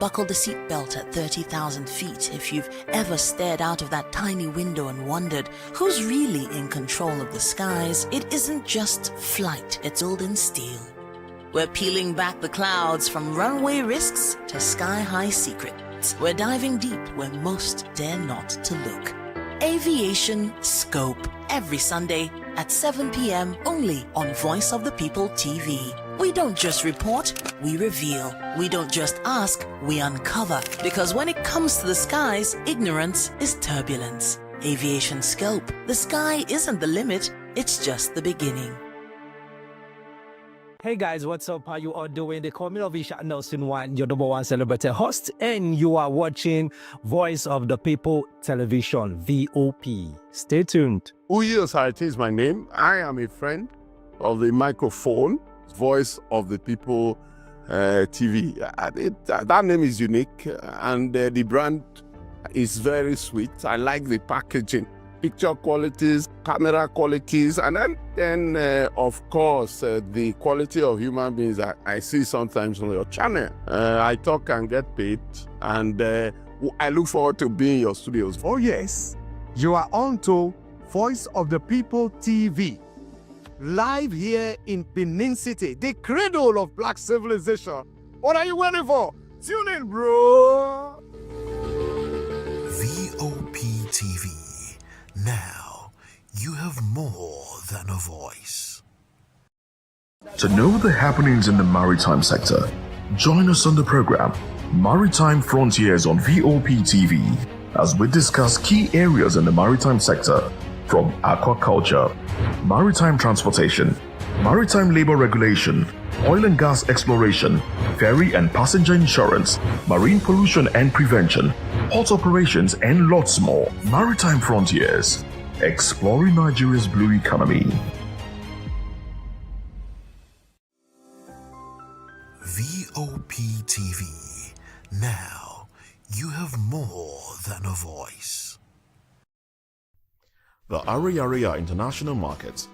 Buckle the seatbelt at 30,000 feet if you've ever stared out of that tiny window and wondered who's really in control of the skies. It isn't just flight, it's old in steel. We're peeling back the clouds from runway risks to sky-high secrets. We're diving deep where most dare not to look. Aviation Scope, every Sunday at 7 p.m. only on Voice of the People TV. We don't just report, we reveal. We don't just ask, we uncover. Because when it comes to the skies, ignorance is turbulence. Aviation Scope, the sky isn't the limit, it's just the beginning. Hey guys, what's up? How you all doing? They call me Lovisha Nelson One, your number one celebrity host, and you are watching Voice of the People Television, VOP. Stay tuned. Uyi Osarite is my name. I am a friend of the microphone, Voice of the People TV. That name is unique, and the brand is very sweet. I like the packaging, picture qualities, camera qualities, and then of course, the quality of human beings that I see sometimes on your channel. I talk and get paid, and I look forward to being in your studios. Oh yes, you are on to Voice of the People TV. Live here in Benin City, the cradle of black civilization. What are you waiting for? Tune in, bro. VOP TV. Now, you have more than a voice. To know the happenings in the maritime sector, join us on the program Maritime Frontiers on VOP TV as we discuss key areas in the maritime sector from aquaculture, maritime transportation, maritime labor regulation, oil and gas exploration, ferry and passenger insurance, marine pollution and prevention, port operations, and lots more. Maritime Frontiers, exploring Nigeria's blue economy. VOP TV. Now, you have more than a voice. The Ariaria International Market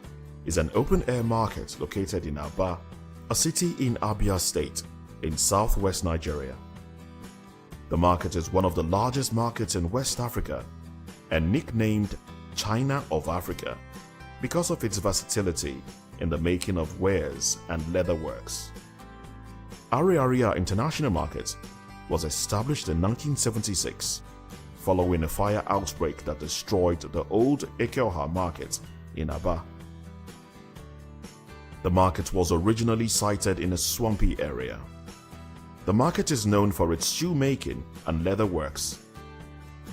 is an open-air market located in Aba, a city in Abia State in southwest Nigeria. The market is one of the largest markets in West Africa and nicknamed China of Africa because of its versatility in the making of wares and leatherworks. Ariaria International Market was established in 1976 following a fire outbreak that destroyed the old Ekeoha market in Aba. The market was originally sited in a swampy area. The market is known for its shoemaking and leatherworks,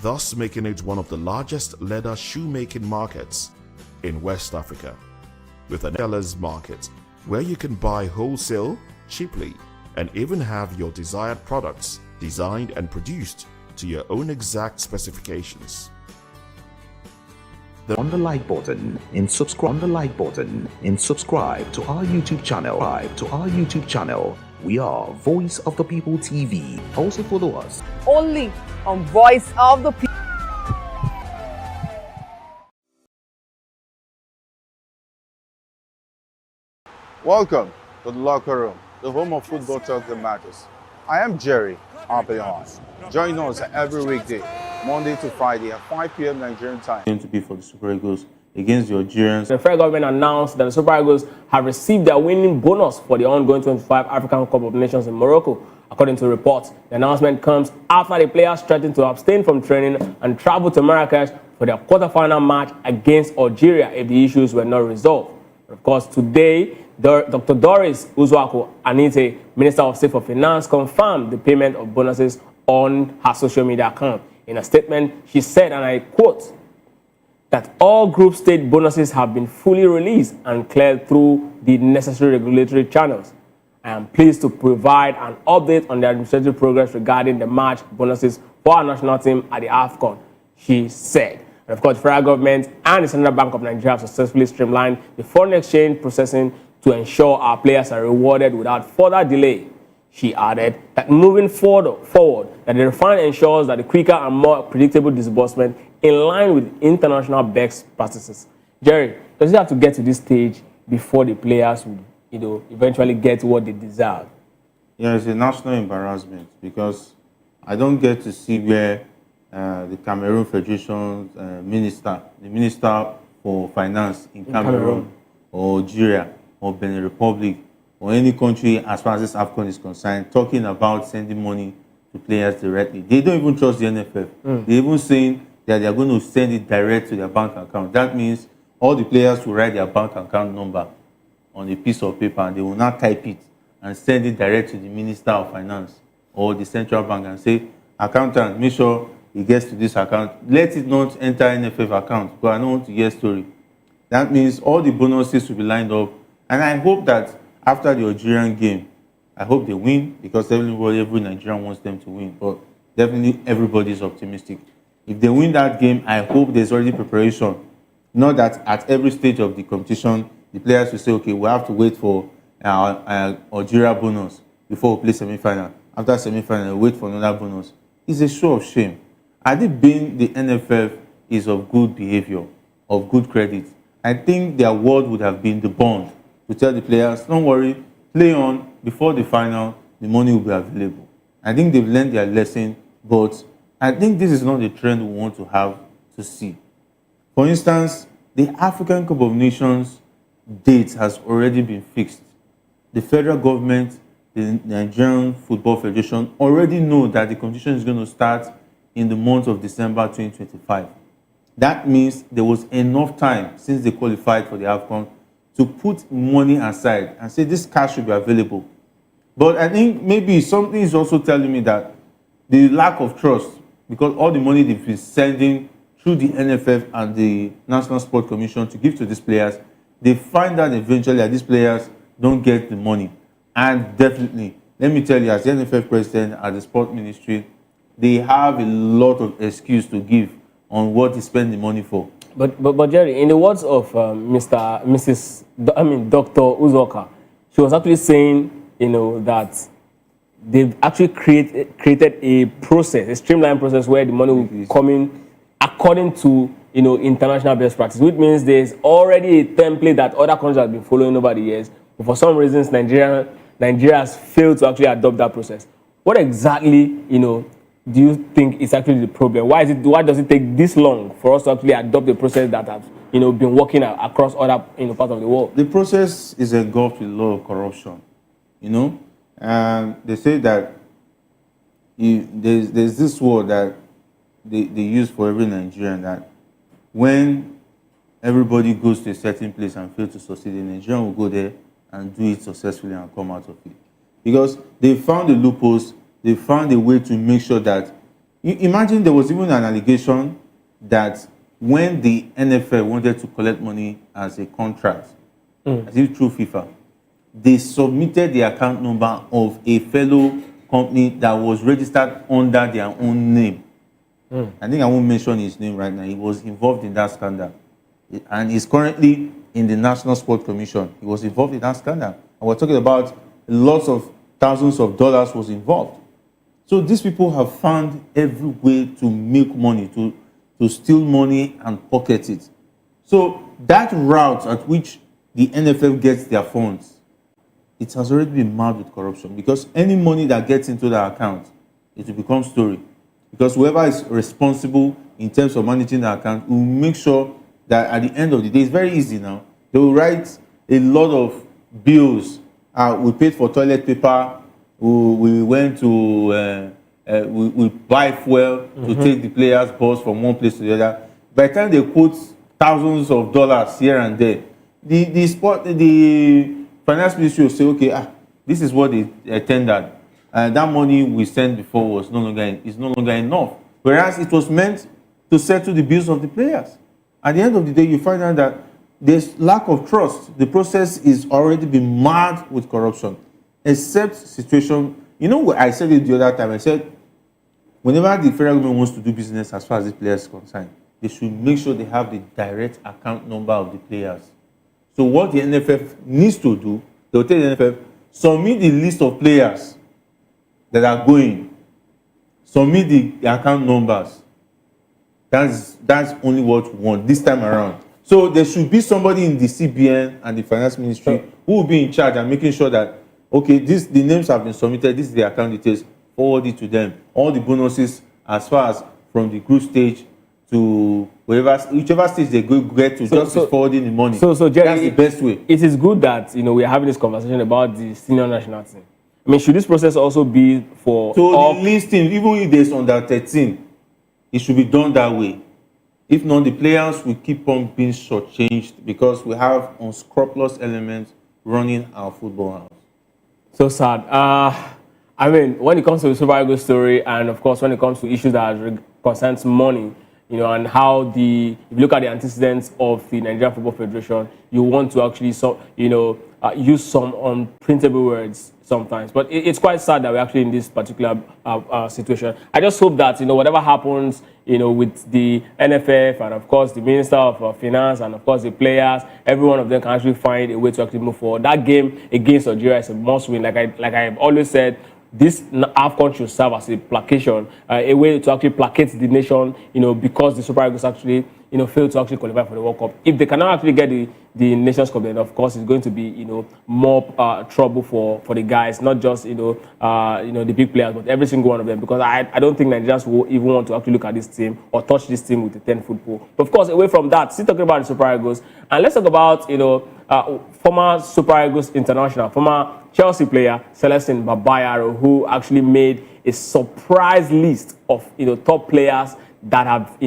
thus making it one of the largest leather shoemaking markets in West Africa, with an seller's market where you can buy wholesale cheaply and even have your desired products designed and produced to your own exact specifications. On the like button and subscribe to our YouTube channel. We are Voice of the People TV. Also follow us only on Voice of the People. Welcome to the locker room, the home of football talk that matters. I am Jerry Ampelon. Join us every weekday, Monday to Friday at 5 p.m. Nigerian time. Going to be for the Super Eagles against the Algerians. The federal government announced that the Super Eagles have received their winning bonus for the ongoing 25 African Cup of Nations in Morocco. According to reports, the announcement comes after the players threatened to abstain from training and travel to Marrakesh for their quarterfinal match against Algeria if the issues were not resolved. Of course, today, Dr. Doris Uzoako Anite, Minister of State for Finance, confirmed the payment of bonuses on her social media account. In a statement, she said, and I quote, that all group state bonuses have been fully released and cleared through the necessary regulatory channels. I am pleased to provide an update on the administrative progress regarding the March bonuses for our national team at the AFCON, she said. And of course, the federal government and the Central Bank of Nigeria have successfully streamlined the foreign exchange processing to ensure our players are rewarded without further delay. She added that moving forward, that the refund ensures that the quicker and more predictable disbursement in line with international best practices. Jerry, does it have to get to this stage before the players will, eventually get what they deserve? Yeah, it's a national embarrassment because I don't get to see where the Cameroon Federation the Minister for Finance in Cameroon or Algeria or Benin Republic or any country as far as this AFCON is concerned, talking about sending money to players directly. They don't even trust the NFF. They're even saying that they're going to send it direct to their bank account. That means all the players will write their bank account number on a piece of paper and they will not type it and send it direct to the Minister of Finance or the central bank and say, accountant, make sure it gets to this account. Let it not enter NFF account because I don't want to hear story. That means all the bonuses will be lined up. And I hope that after the Algerian game, I hope they win because every Nigerian wants them to win. But definitely everybody is optimistic. If they win that game, I hope there's already preparation. Not that at every stage of the competition, the players will say, okay, we have to wait for our Algeria bonus before we play semi-final. After semi-final, we wait for another bonus. It's a show of shame. Had it been the NFF is of good behavior, of good credit, I think their word would have been the bond to tell the players, don't worry, play on, before the final, the money will be available. I think they've learned their lesson, but I think this is not the trend we want to have to see. For instance, the African Cup of Nations date has already been fixed. The federal government, the Nigerian Football Federation already know that the competition is going to start in the month of December 2025. That means there was enough time since they qualified for the AFCON to put money aside and say this cash should be available. But I think maybe something is also telling me that the lack of trust, because all the money they've been sending through the NFF and the National Sport Commission to give to these players, they find that eventually that these players don't get the money. And definitely, let me tell you, as the NFF president, at the Sport Ministry, they have a lot of excuse to give on what they spend the money for. But Jerry, in the words of Dr. Uzoka, she was actually saying, that they've actually created a process, a streamlined process where the money will come in according to international best practice, which means there's already a template that other countries have been following over the years. But for some reasons, Nigeria has failed to actually adopt that process. What exactly, do you think is actually the problem? Why does it take this long for us to actually adopt the process that has, been working across other parts of the world? The process is engulfed with a lot of corruption, and they say that there's this word that they use for every Nigerian, that when everybody goes to a certain place and fails to succeed, the Nigerian will go there and do it successfully and come out of it. Because they found the loopholes, they found a way to make sure that, imagine there was even an allegation that when the NFL wanted to collect money as a contract, as if through FIFA, they submitted the account number of a fellow company that was registered under their own name. I think I won't mention his name right now. He was involved in that scandal. And he's currently in the National Sport Commission. He was involved in that scandal. And we're talking about lots of thousands of dollars was involved. So these people have found every way to make money, to steal money and pocket it. So that route at which the NFL gets their funds, it has already been marred with corruption, because any money that gets into that account, it will become story. Because whoever is responsible in terms of managing the account will make sure that at the end of the day, it's very easy now. They will write a lot of bills. We paid for toilet paper. We went to we buy fuel to take the players' bus from one place to the other. By the time they quote thousands of dollars here and there, the finance ministry will say, okay, this is what they tendered. And that money we sent before was no longer enough. Whereas it was meant to settle the bills of the players. At the end of the day, you find out that there's lack of trust. The process is already been marred with corruption. Except situation, I said it the other time, I said, whenever the federal government wants to do business as far as the players are concerned, they should make sure they have the direct account number of the players. So what the NFF needs to do, they'll tell the NFF, submit the list of players that are going, submit the account numbers. That's only what we want this time around. So there should be somebody in the CBN and the finance ministry who will be in charge and making sure that, okay, the names have been submitted, this is the account details. forward it to them. All the bonuses as far as from the group stage to whichever stage they get to, just forwarding the money. So Jerry, that's the best way. It is good that we are having this conversation about the senior national team. I mean, should this process also be for the listing, even if there's under 13, it should be done that way. If not, the players will keep on being shortchanged because we have unscrupulous elements running our football house. So sad. I mean, when it comes to the Super Eagles story, and of course, when it comes to issues that concerns money, and how if you look at the antecedents of the Nigerian Football Federation, you want to actually, use some unprintable words sometimes. But it's quite sad that we're actually in this particular situation. I just hope that, whatever happens, with the NFF and, of course, the Minister of Finance and, of course, the players, every one of them can actually find a way to actually move forward. That game against Algeria is a must win. Like I've always said, this AFCON should serve as a placation, a way to actually placate the nation, because the Super Eagles actually, failed to actually qualify for the World Cup. If they cannot actually get the Nations Cup, then of course it's going to be, more trouble for the guys, not just, the big players, but every single one of them. Because I don't think Nigerians will even want to actually look at this team or touch this team with the 10 football. But of course, away from that, still talking about the Super Eagles, and let's talk about, former Super Eagles international, former Chelsea player Celestine Babayaro, who actually made a surprise list of top players that have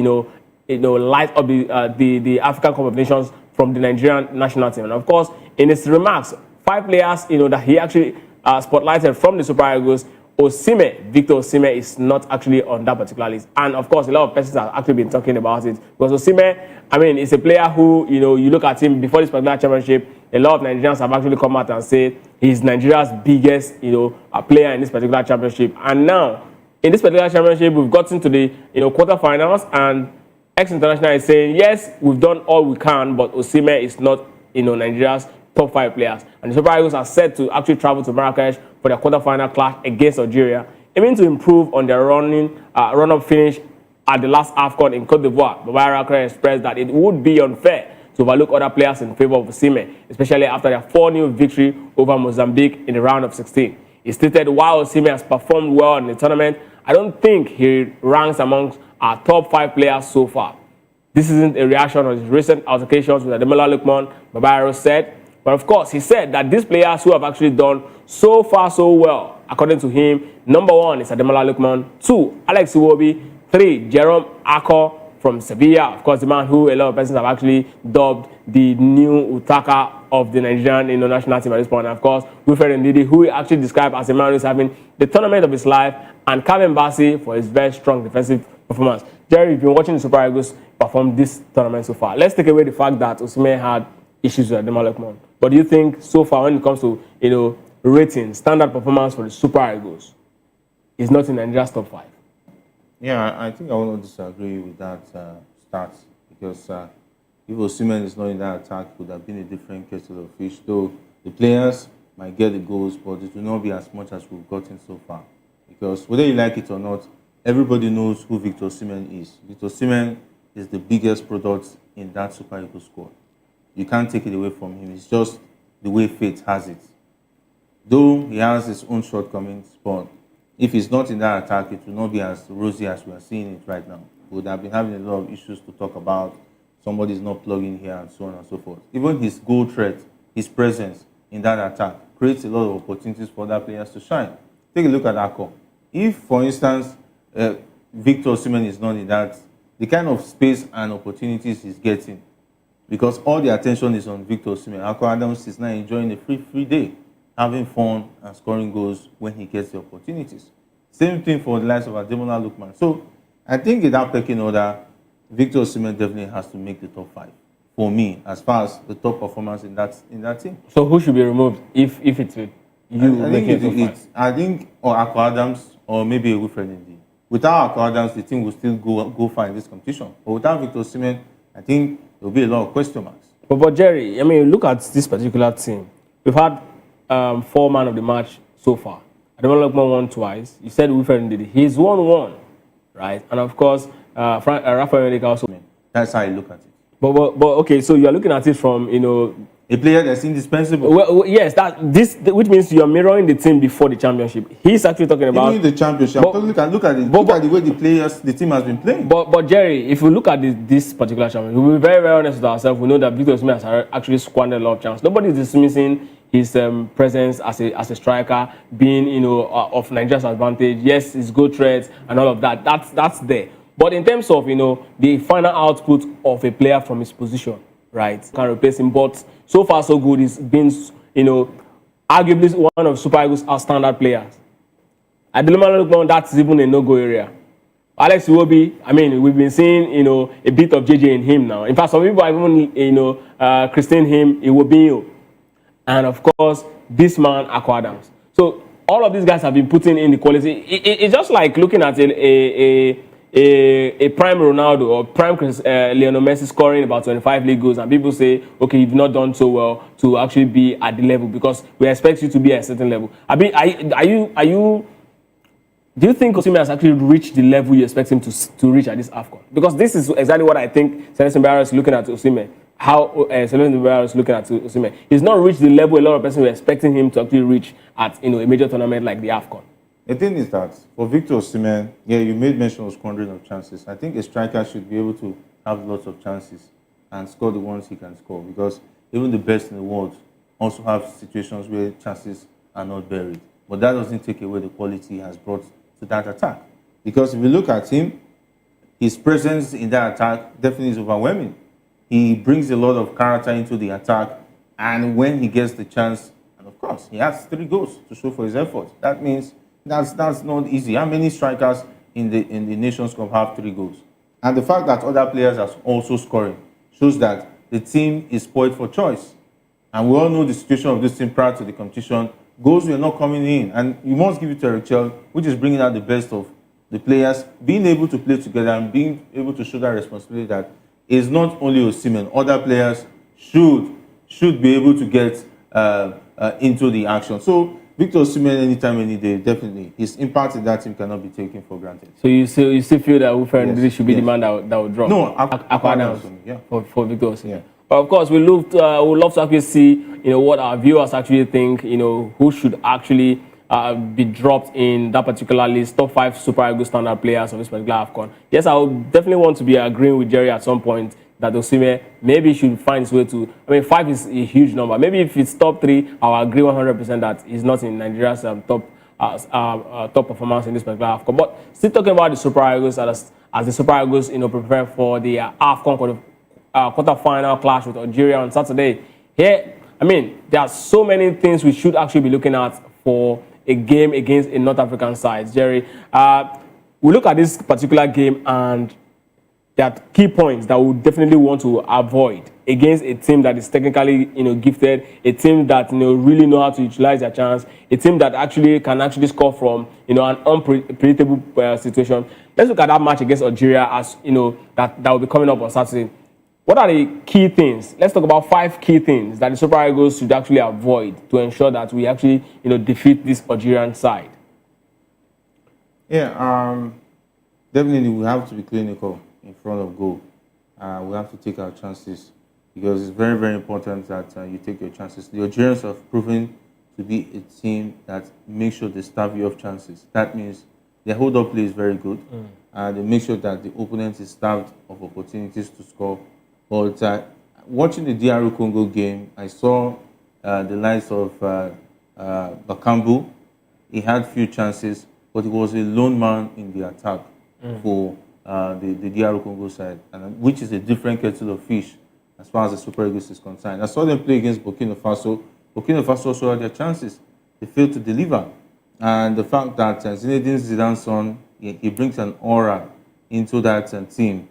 light up the African Cup of Nations from the Nigerian national team. And of course, in his remarks, 5 players that he actually spotlighted from the Super Eagles, Victor Osimhen is not actually on that particular list. And of course, a lot of persons have actually been talking about it because Osimhen, I mean, is a player who, you look at him before this particular championship, a lot of Nigerians have actually come out and said he's Nigeria's biggest, player in this particular championship. And now, in this particular championship, we've gotten to the, quarterfinals, and ex-international is saying, yes, we've done all we can, but Osimhen is not, Nigeria's top 5 players. And the Super Eagles are set to actually travel to Marrakesh for their quarterfinal clash against Algeria, aiming to improve on their run-up finish at the last AFCON in Cote d'Ivoire. Babayaro expressed that it would be unfair to overlook other players in favor of Osimhen, especially after their 4-0 victory over Mozambique in the round of 16. He stated, while Osimhen has performed well in the tournament, I don't think he ranks amongst our top 5 players so far. This isn't a reaction on his recent altercations with Ademola Lookman, Babayaro said. But of course, he said that these players who have actually done so far so well, according to him, number 1 is Ademola Lookman, 2, Alex Iwobi, 3, Jerome Akor from Sevilla, of course, the man who a lot of persons have actually dubbed the new Utaka of the Nigerian national team at this point. And of course, Wilfred Ndidi, who he actually described as a man who is having the tournament of his life, and Calvin Bassey for his very strong defensive performance. Jerry, you've been watching the Super Eagles perform this tournament so far. Let's take away the fact that Osimhen had issues with Ademola Lookman. But do you think so far, when it comes to rating, standard performance for the Super Eagles, is not in Nigeria's top 5? Yeah, I think I will not disagree with that start because if Osimhen is not in that attack, it would have been a different kettle of fish. Though the players might get the goals, but it will not be as much as we've gotten so far. Because whether you like it or not, everybody knows who Victor Osimhen is. Victor Osimhen is the biggest product in that Super Eagles squad. You can't take it away from him. It's just the way fate has it. Though he has his own shortcomings, but if he's not in that attack, it will not be as rosy as we are seeing it right now. We would have been having a lot of issues to talk about. Somebody's not plugging here and so on and so forth. Even his goal threat, his presence in that attack creates a lot of opportunities for other players to shine. Take a look at Akor. If, for instance, Victor Osimhen is not in that, the kind of space and opportunities he's getting, because all the attention is on Victor Osimhen. Akor Adams is now enjoying a free day, having fun and scoring goals when he gets the opportunities. Same thing for the likes of Ademola Lookman. So I think in that pecking order, Victor Osimhen definitely has to make the top 5 for me, as far as the top performance in that team. So who should be removed if it's with you? I think or Akor Adams or maybe Wilfred Ndidi. Without Akor Adams, the team will still go far in this competition. But without Victor Osimhen, I think there will be a lot of question marks. But Jerry, I mean, look at this particular team. We've had 4 man of the match so far. Ademola Lookman won twice. You said Wilfred Ndidi. He's won 1, right? And of course, Rafael Ndidi also. That's how I look at it. But okay, so you are looking at it from a player that's indispensable. Well, yes, which means you're mirroring the team before the championship. He's actually talking about even the championship. Look at the way the team has been playing. But Jerry, if we look at this particular championship, we'll be very, very honest with ourselves. We know that Victor Osimhen has actually squandered a lot of chances. Nobody is dismissing his presence as a striker, being of Nigeria's advantage. Yes, his goal threats and all of that. That's there. But in terms of the final output of a player from his position, right, can replace him. But so far so good. He's been arguably one of Super Eagles' outstanding players. Ademola Lookman, that's even a no-go area. Alex Iwobi, I mean, we've been seeing a bit of JJ in him now. In fact, some people have even christened him Iwobinho. And of course, this man, Akwa Adams. So all of these guys have been putting in the quality. It's just like looking at a prime Ronaldo or prime Lionel Messi scoring about 25 league goals, and people say, okay, you've not done so well to actually be at the level because we expect you to be at a certain level. I mean, do you think Osimhen has actually reached the level you expect him to reach at this AFCON? Because this is exactly what I think Celestine Barros is looking at Osimhen. How Celestine Barros is looking at Osimhen. He's not reached the level a lot of persons were expecting him to actually reach at a major tournament like the AFCON. The thing is that for Victor Osimhen, yeah, you made mention of squandering of chances. I think a striker should be able to have lots of chances and score the ones he can score, because even the best in the world also have situations where chances are not buried. But that doesn't take away the quality he has brought to that attack. Because if you look at him, his presence in that attack definitely is overwhelming. He brings a lot of character into the attack, and when he gets the chance, and of course, he has 3 goals to show for his effort. That means that's not easy. How many strikers in the Nations Cup have 3 goals? And the fact that other players are also scoring shows that the team is spoiled for choice. And we all know the situation of this team prior to the competition. Goals were not coming in, and you must give it to Eric Chell, which is bringing out the best of the players, being able to play together and being able to show that responsibility that is not only Osimhen. Other players should be able to get into the action. So Victor Osimhen, anytime, any day, definitely his impact in that team cannot be taken for granted. So you still feel that Wilfred Ndidi should be the man that would drop? No, Akwa Adams for Victor Osimhen. Yeah. But of course, we would love to actually see what our viewers actually think. Who should actually be dropped in that particular list, top 5 Super Eagles standard players of this particular AFCON. Yes, I would definitely want to be agreeing with Jerry at some point that Osimhen maybe should find his way to. I mean, 5 is a huge number. Maybe if it's top 3, I'll agree 100% that he's not in Nigeria's top performance in this particular AFCON. But still talking about the Super Eagles as the Super Eagles, prepare for the AFCON quarter-final clash with Algeria on Saturday. Here, I mean, there are so many things we should actually be looking at for a game against a North African side. Jerry, we look at this particular game and there are key points that we definitely want to avoid against a team that is technically, gifted, a team that, really know how to utilize their chance, a team that can score from, an unpredictable situation. Let's look at that match against Algeria as, that will be coming up on Saturday. What are the key things? Let's talk about 5 key things that the Super Eagles should actually avoid to ensure that we actually, defeat this Algerian side. Yeah, definitely we have to be clinical in front of goal. We have to take our chances because it's very, very important that you take your chances. The Algerians have proven to be a team that makes sure they starve you of chances. That means their hold-up play is very good. They make sure that the opponent is starved of opportunities to score. But watching the DR Congo game, I saw the likes of Bakambu. He had few chances, but he was a lone man in the attack for the DR Congo side, which is a different kettle of fish as far as the Super Eagles is concerned. I saw them play against Burkina Faso. Burkina Faso also had their chances. They failed to deliver. And the fact that Zinedine Zidane's son, he brings an aura into that team,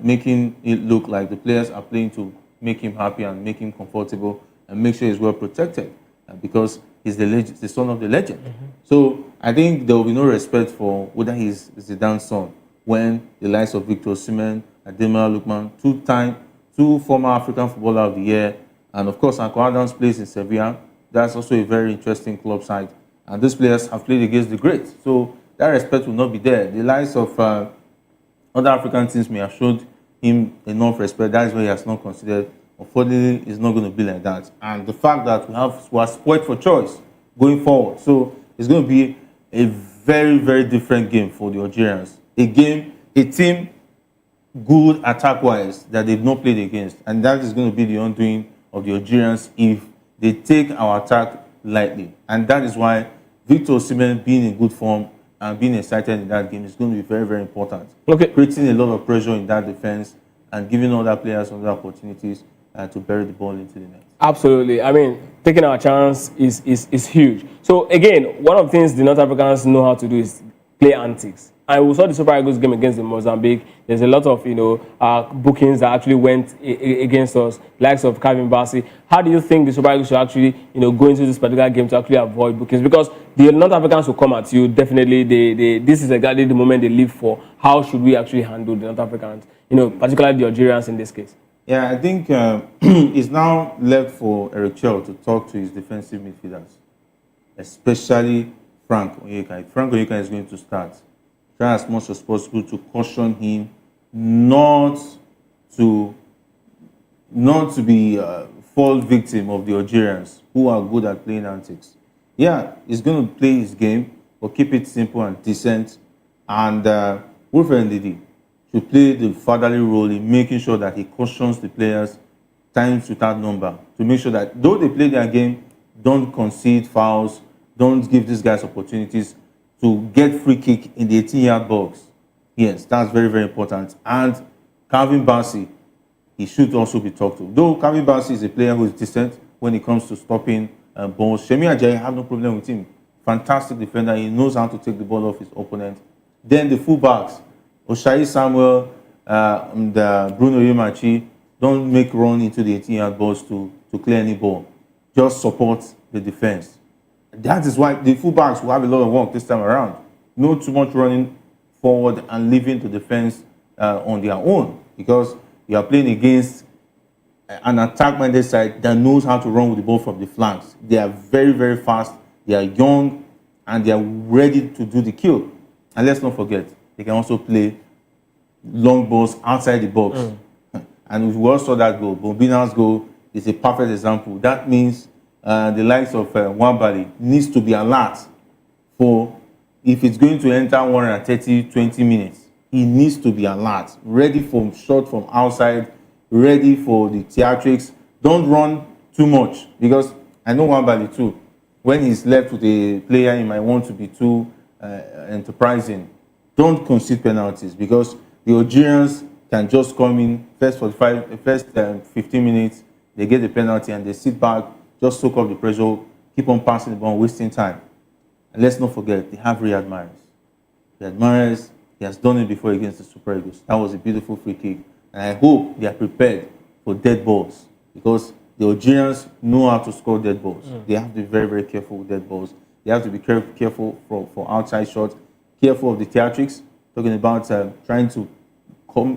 making it look like the players are playing to make him happy and make him comfortable and make sure he's well protected because he's the son of the legend. So I think there will be no respect for whether he's Zidane's son when the likes of Victor Osimhen, Ademola Lookman, 2 former African Footballer of the Year, and of course Akwa Adams plays in Sevilla. That's also a very interesting club side. And these players have played against the greats. So that respect will not be there. The likes of other African teams may have showed him enough respect. That is why he has not considered unfortunately, it's not going to be like that. And the fact that we are spoiled for choice going forward. So it's going to be a very, very different game for the Algerians. A team good attack-wise that they've not played against. And that is going to be the undoing of the Algerians if they take our attack lightly. And that is why Victor Osimhen being in good form and being excited in that game is going to be very, very important. Okay. Creating a lot of pressure in that defense and giving other players other opportunities to bury the ball into the net. Absolutely. I mean, taking our chance is huge. So again, one of the things the North Africans know how to do is play antics. And we saw the Super Eagles game against the Mozambique. There's a lot of bookings that actually went against us, likes of Calvin Bassey. How do you think the Super Eagles should actually go into this particular game to actually avoid bookings? Because the North Africans will come at you. Definitely, this is exactly the moment they live for. How should we actually handle the North Africans? Particularly the Algerians in this case. Yeah, I think it's now left for Eric Chell to talk to his defensive midfielders, especially Frank Onyeka. Frank Onyeka is going to start. Try as much as possible to caution him not to be fall victim of the Algerians who are good at playing antics. Yeah, he's going to play his game, but keep it simple and decent. And Wilfred Ndidi should play the fatherly role in making sure that he cautions the players times without number to make sure that though they play their game, don't concede fouls, don't give these guys opportunities to get free kick in the 18-yard box. Yes, that's very, very important. And Calvin Bassey, he should also be talked to. Though Calvin Bassey is a player who is decent when it comes to stopping balls. Shemi Ajayi, I have no problem with him. Fantastic defender. He knows how to take the ball off his opponent. Then the fullbacks, Oshai Samuel and Bruno Yemachi, don't make run into the 18-yard box to clear any ball. Just support the defense. That is why the fullbacks will have a lot of work this time around. No too much running forward and leaving the defense on their own, because you are playing against an attack-minded side that knows how to run with the ball from the flanks. They are very, very fast. They are young, and they are ready to do the kill. And let's not forget, they can also play long balls outside the box. And we all saw that goal. Bobina's goal is a perfect example. That means the likes of Nwabali needs to be alert for, if it's going to enter 130, 20 minutes, he needs to be alert, ready for shot from outside, ready for the theatrics. Don't run too much, because I know Nwabali too. When he's left with a player, he might want to be too enterprising. Don't concede penalties, because the Algerians can just come in first 15 minutes, they get the penalty and they sit back, just soak up the pressure, keep on passing the ball, wasting time. And let's not forget, they have Riyad Mahrez. Riyad Mahrez, he has done it before against the Super Eagles. That was a beautiful free kick. And I hope they are prepared for dead balls, because the Algerians know how to score dead balls. They have to be very, very careful with dead balls. They have to be careful for outside shots, careful of the theatrics, talking about trying to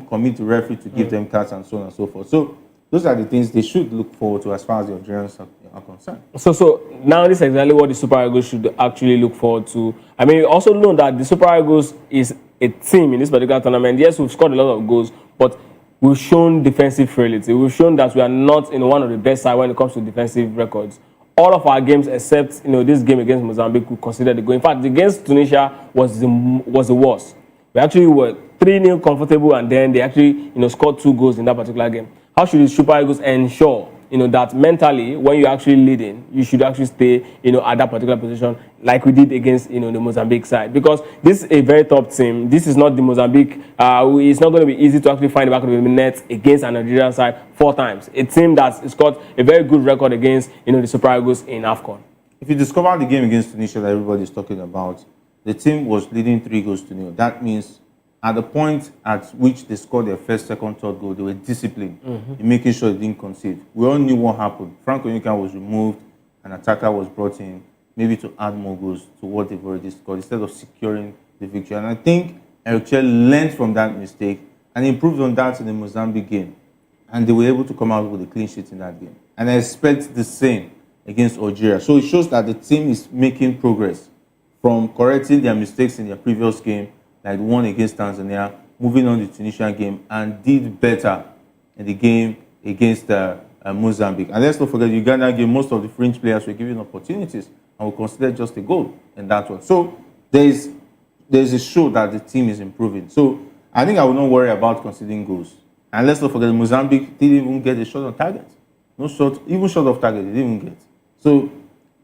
commit the referee to give them cards and so on and so forth. So those are the things they should look forward to as far as the Algerians are concerned. So now this is exactly what the Super Eagles should actually look forward to. I mean, we also know that the Super Eagles is a team in this particular tournament. Yes, we've scored a lot of goals, but we've shown defensive frailty. We've shown that we are not in one of the best side when it comes to defensive records. All of our games, except this game against Mozambique, we considered the goal. In fact, against Tunisia was the worst. We actually were 3-0 comfortable, and then they actually scored 2 goals in that particular game. How should the Super Eagles ensure that mentally, when you're actually leading, you should actually stay at that particular position, like we did against the Mozambique side? Because this is a very top team. This is not the Mozambique. It's not going to be easy to actually find the back of the net against an Nigerian side 4 times. A team that's got a very good record against the Super Eagles in AFCON. If you discover the game against Tunisia that everybody's talking about, the team was leading 3-0. That means at the point at which they scored their first, second, third goal, they were disciplined in making sure they didn't concede. We all knew what happened. Frank Onyeka was removed, an attacker was brought in, maybe to add more goals to what they've already scored, instead of securing the victory. And I think Eric Chell learned from that mistake and improved on that in the Mozambique game. And they were able to come out with a clean sheet in that game. And I expect the same against Algeria. So it shows that the team is making progress from correcting their mistakes in their previous game, like the one against Tanzania, moving on to the Tunisian game, and did better in the game against Mozambique. And let's not forget, Uganda game, most of the fringe players were given opportunities and were considered just a goal in that one. So there's a show that the team is improving. So I think I will not worry about conceding goals. And let's not forget, Mozambique didn't even get a shot on target. No shot, even shot of target, they didn't even get. So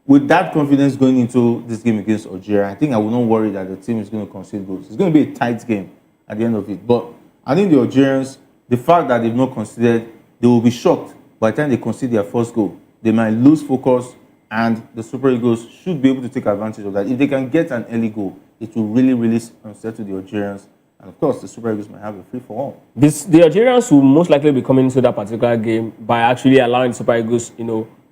with that confidence going into this game against Algeria, I think I will not worry that the team is going to concede goals. It's going to be a tight game at the end of it. But I think the Algerians, the fact that they've not conceded, they will be shocked by the time they concede their first goal. They might lose focus, and the Super Eagles should be able to take advantage of that. If they can get an early goal, it will really, really unsettle the Algerians. And of course, the Super Eagles might have a free-for-all. The Algerians will most likely be coming into that particular game by actually allowing the Super Eagles,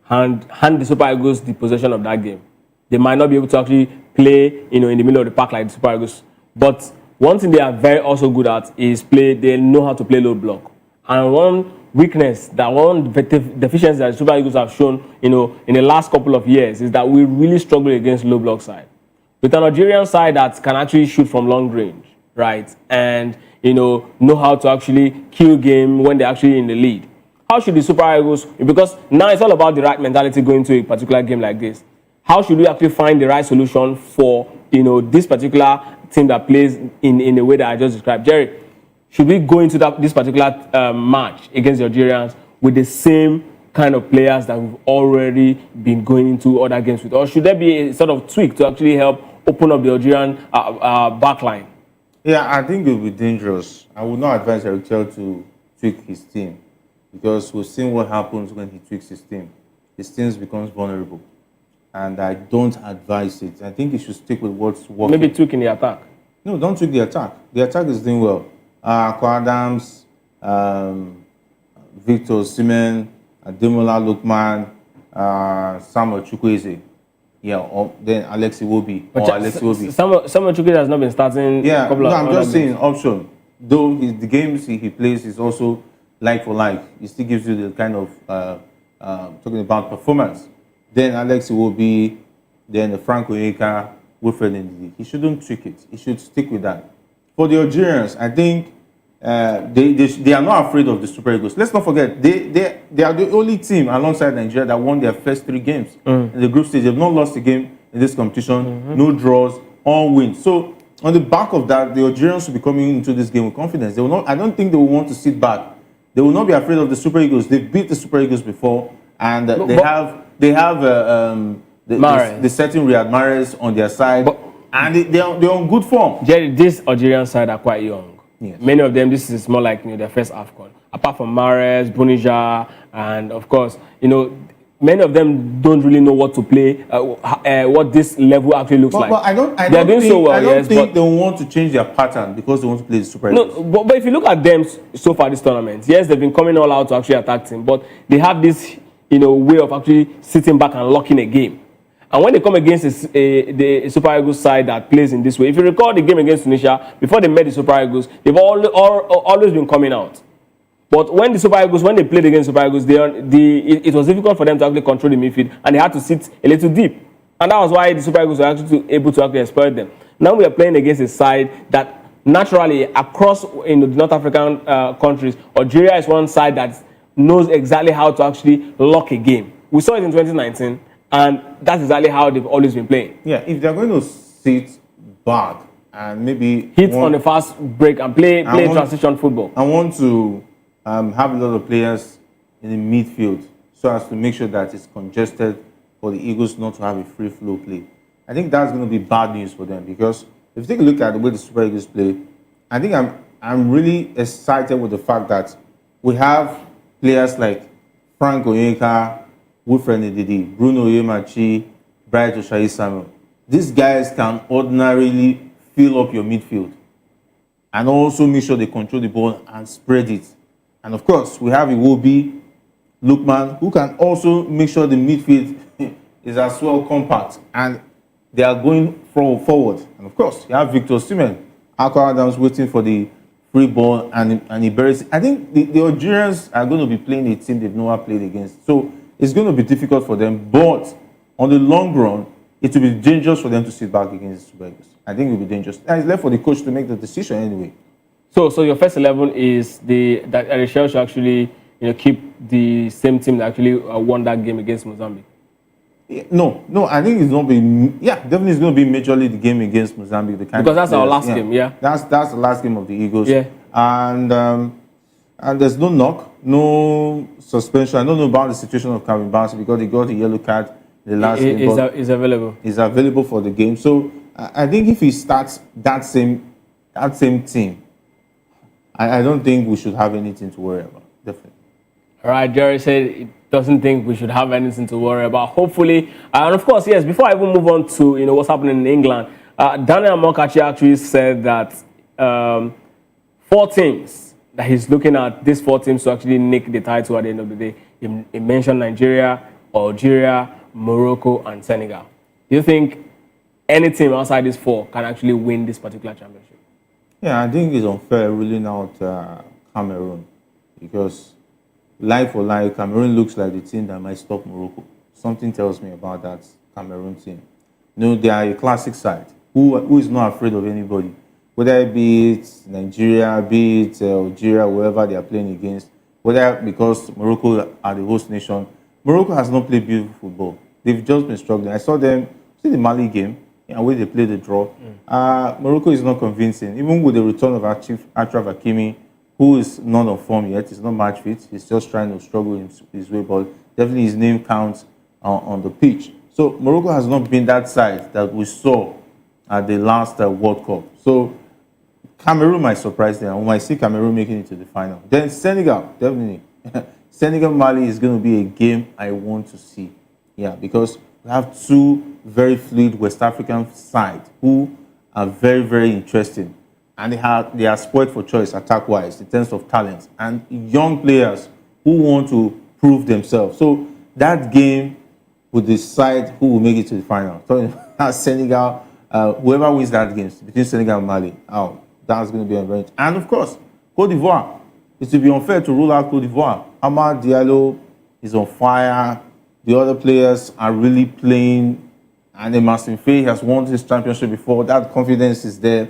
hand the Super Eagles the possession of that game. They might not be able to actually play, in the middle of the park like the Super Eagles. But one thing they are very also good at is they know how to play low block. And one deficiency that the Super Eagles have shown, in the last couple of years is that we really struggle against low block side. With an Algerian side that can actually shoot from long range, right? And, know how to actually kill game when they're actually in the lead. How should the Super Eagles, because now it's all about the right mentality going to a particular game like this. How should we actually find the right solution for, this particular team that plays in the way that I just described? Jerry, should we go into this particular match against the Algerians with the same kind of players that we've already been going into other games with? Or should there be a sort of tweak to actually help open up the Algerian backline? Yeah, I think it will be dangerous. I would not advise Eric Chell to tweak his team, because we've seen what happens when he tweaks his team. His team becomes vulnerable. And I don't advise it. I think he should stick with what's working. Maybe tweak in the attack. No, don't tweak the attack. The attack is doing well. Akwa Adams, Victor Osimhen, Ademola Lookman, Samuel Chukwueze. Yeah, then Alex Iwobi. Samuel Chukwueze has not been starting. Yeah, I'm just saying option. Though the games he plays is also like for like. It still gives you the kind of talking about performance. Then Alex Iwobi, then Frank Onyeka, Wilfred Ndidi. He shouldn't tweak it. He should stick with that. For the Algerians, I think they are not afraid of the Super Eagles. Let's not forget, they are the only team alongside Nigeria that won their first 3 games in the group stage. They've not lost a game in this competition, no draws, all wins. So on the back of that, the Algerians will be coming into this game with confidence. They will not. I don't think they will want to sit back. They will not be afraid of the Super Eagles. They beat the Super Eagles before, and they have the certain Riyad Mahrez on their side, and they're on good form. Jerry, this Algerian side are quite young. Yes. Many of them, this is more like their first AFCON. Apart from Mahrez, Bonija, and of course, many of them don't really know what to play, what this level actually looks like. But I don't think they want to change their pattern because they want to play the Super Eagles. No, but if you look at them so far this tournament, yes, they've been coming all out to actually attack team, but they have this way of actually sitting back and locking a game. And when they come against the Super Eagles side that plays in this way, if you recall the game against Tunisia, before they met the Super Eagles, they've always been coming out. But when they played against Super Eagles, it was difficult for them to actually control the midfield, and they had to sit a little deep. And that was why the Super Eagles were actually able to actually exploit them. Now we are playing against a side that naturally, across the North African countries, Algeria is one side that knows exactly how to actually lock a game. We saw it in 2019, and that's exactly how they've always been playing. Yeah, if they're going to sit back and maybe hit on a fast break and play transition football. I want to have a lot of players in the midfield so as to make sure that it's congested for the Eagles not to have a free flow play. I think that's going to be bad news for them, because if you take a look at the way the Super Eagles play, I think I'm really excited with the fact that we have players like Frank Onyeka, Wilfred Ndidi, Bruno Yemachi, Bright Oshayi Samuel. These guys can ordinarily fill up your midfield and also make sure they control the ball and spread it. And of course, we have Iwobi, Lookman, who can also make sure the midfield is as well compact and they are going forward. And of course, you have Victor Osimhen, Akwa Adams waiting for the free ball, and Iberis. I think the Algerians are going to be playing a team they've never played against. So it's going to be difficult for them, but on the long run, it will be dangerous for them to sit back against the Super Eagles. I think it will be dangerous. And it's left for the coach to make the decision anyway. So your first 11 is that Eric Chell should actually keep the same team that actually won that game against Mozambique? No, I think it's going to be, definitely it's going to be majorly the game against Mozambique. Because that's our last game, yeah. That's the last game of the Eagles. Yeah. And there's no knock, no suspension. I don't know about the situation of Calvin Bassey because he got a yellow card the last game. Is available. Is available for the game. So I think if he starts that same team, I don't think we should have anything to worry about. Definitely. All right, Jerry said he doesn't think we should have anything to worry about. Hopefully, and of course, yes. Before I even move on to what's happening in England, Daniel Amokachi actually said that 4 teams that he's looking at, these 4 teams to actually nick the title at the end of the day. He mentioned Nigeria, Algeria, Morocco, and Senegal. Do you think any team outside these 4 can actually win this particular championship? Yeah, I think it's unfair ruling out Cameroon because, like for like, Cameroon looks like the team that might stop Morocco. Something tells me about that Cameroon team. They are a classic side who is not afraid of anybody, whether it be it Nigeria, be it Algeria, whoever they are playing against, whether because Morocco are the host nation. Morocco has not played beautiful football. They've just been struggling. I saw them see the Mali game, where they played the draw. Morocco is not convincing. Even with the return of Achraf Hakimi, who is not on form yet, he's not match fit. He's just trying to struggle his way, but definitely his name counts on the pitch. So Morocco has not been that side that we saw at the last World Cup. So Cameroon might surprise them. We might see Cameroon making it to the final. Then Senegal, definitely. Senegal-Mali is going to be a game I want to see. Yeah, because we have 2 very fluid West African sides who are very, very interesting. And they are spoiled for choice attack-wise in terms of talent. And young players who want to prove themselves. So that game will decide who will make it to the final. So Senegal, whoever wins that game between Senegal and Mali, that's going to be a very... And of course, Cote d'Ivoire. It would be unfair to rule out Cote d'Ivoire. Amad Diallo is on fire. The other players are really playing. And then Martin Faye has won this championship before. That confidence is there.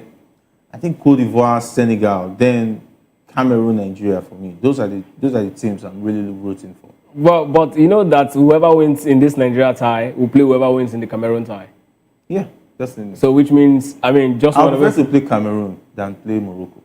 I think Cote d'Ivoire, Senegal, then Cameroon, Nigeria for me. Those are the teams I'm really rooting for. But you know that whoever wins in this Nigeria tie will play whoever wins in the Cameroon tie. Yeah, definitely. So which means, I would prefer to play Cameroon than play Morocco.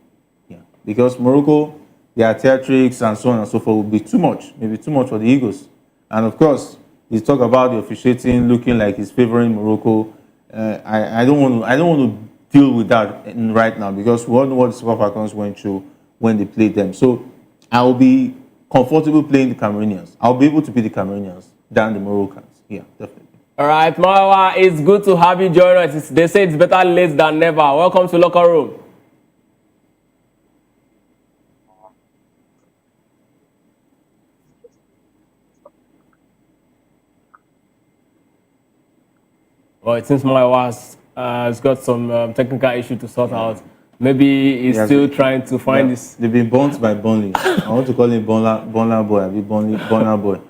Yeah, because Morocco, their theatrics and so on and so forth will be too much, maybe too much for the Eagles. And of course, you talk about the officiating looking like he's favoring Morocco. I don't want to deal with that right now because we all know what the Super Falcons went through when they played them. So I will be comfortable playing the Cameroonians. I'll be able to beat the Cameroonians than the Moroccans. Yeah, definitely. All right, Mawa, it's good to have you join us. They say it's better late than never. Welcome to Locker Room. Well, it seems Mawa has got some technical issue to sort out. Maybe he's still trying to find this. They've been burnt by Burnley. I want to call him Bonla Boy. I'll be Bonla Boy.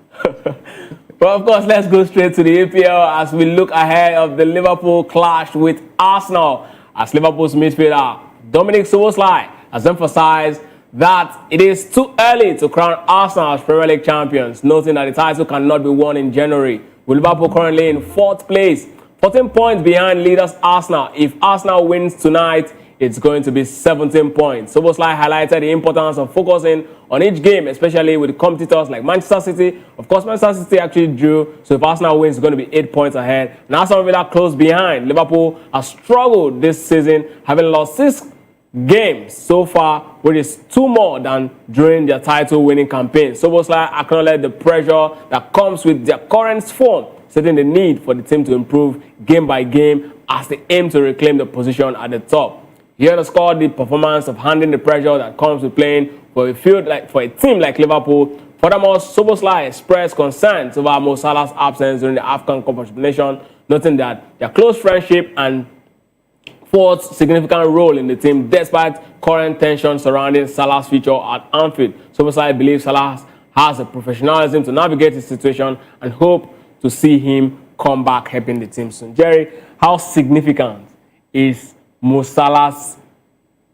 Well, of course, let's go straight to the EPL as we look ahead of the Liverpool clash with Arsenal. As Liverpool's midfielder Dominic Szoboszlai has emphasized that it is too early to crown Arsenal as Premier League champions, noting that the title cannot be won in January. With Liverpool currently in 4th place, 14 points behind leaders Arsenal. If Arsenal wins tonight, it's going to be 17 points. Szoboszlai highlighted the importance of focusing on each game, especially with competitors like Manchester City. Of course, Manchester City actually drew, so if Arsenal wins, it's going to be 8 points ahead. And Aston Villa close behind. Liverpool has struggled this season, having lost 6 games so far, which is 2 more than during their title-winning campaign. Szoboszlai acknowledged the pressure that comes with their current form, stating the need for the team to improve game by game as they aim to reclaim the position at the top. He underscored the performance of handling the pressure that comes with playing for a team like Liverpool. Furthermore, Szoboszlai expressed concerns over Mo Salah's absence during the AFCON Cup of Nations, noting that their close friendship and forth significant role in the team despite current tension surrounding Salah's future at Anfield. Szoboszlai believes Salah has the professionalism to navigate the situation and hope to see him come back helping the team soon. Jerry, how significant is Mo Salah's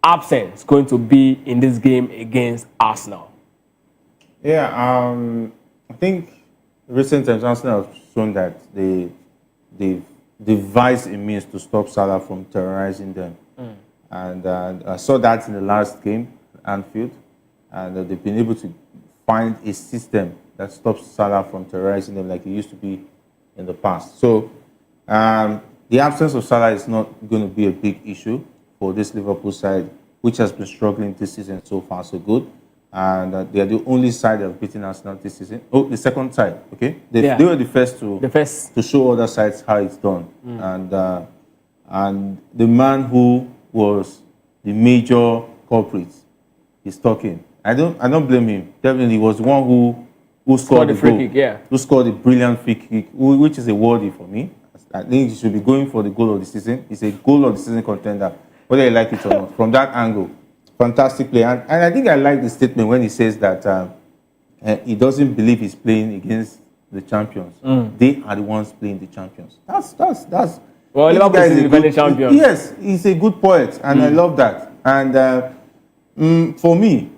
absence going to be in this game against Arsenal? Yeah, I think recent times Arsenal have shown that they've devised a means to stop Salah from terrorizing them. And I saw that in the last game, Anfield, and they've been able to find a system that stops Salah from terrorizing them like it used to be in the past. So the absence of Salah is not going to be a big issue for this Liverpool side, which has been struggling this season so far so good. And they are the only side that have beaten Arsenal this season. Oh, the second side, okay? They were the first to show other sides how it's done. And the man who was the major culprit is talking. I don't blame him. Definitely, he was the one who scored the free kick, who scored a brilliant free kick, which is a worthy for me. I think he should be going for the goal of the season. He's a goal of the season contender, whether you like it or not. From that angle, fantastic play. And I think I like the statement when he says that he doesn't believe he's playing against the champions. They are the ones playing the champions. That's well, Liverpool is the defending champion. Yes, he's a good poet, and I love that. And for me,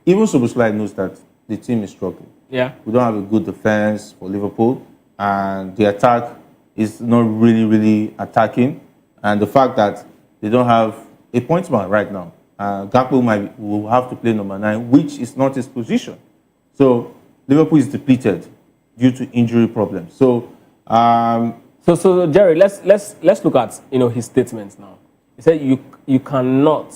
even Szoboszlai knows that the team is struggling. Yeah, we don't have a good defense for Liverpool, and the attack is not really attacking. And the fact that they don't have a point man right now, Gakpo will have to play number 9, which is not his position. So Liverpool is depleted due to injury problems. So, so Jerry, let's look at his statements now. He said you cannot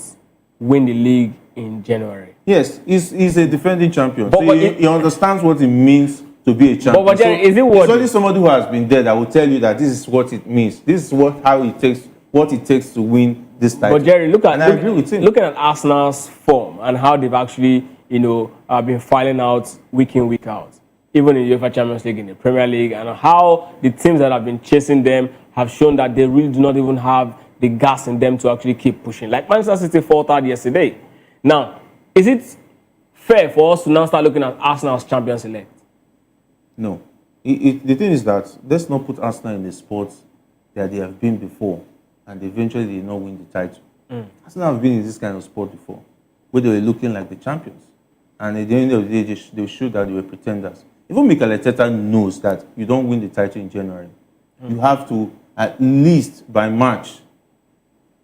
win the league in January. Yes, he's a defending champion. So he understands what it means to be a champion. But Jerry, is it worth it's only somebody who has been there that will tell you that this is what it means. This is what it takes to win this title. But Jerry, I agree with him. Looking at Arsenal's form and how they've actually been filing out week in, week out, even in the UEFA Champions League, in the Premier League, and how the teams that have been chasing them have shown that they really do not even have the gas in them to actually keep pushing. Like Manchester City faltered yesterday. Now, is it fair for us to now start looking at Arsenal as champions elect? No. The thing is that let's not put Arsenal in the spot that they have been before, and eventually they did not win the title. Arsenal have been in this kind of sport before, where they were looking like the champions. And at the end of the day, they showed that they were pretenders. Even Mikel Arteta knows that you don't win the title in January. You have to, at least by March,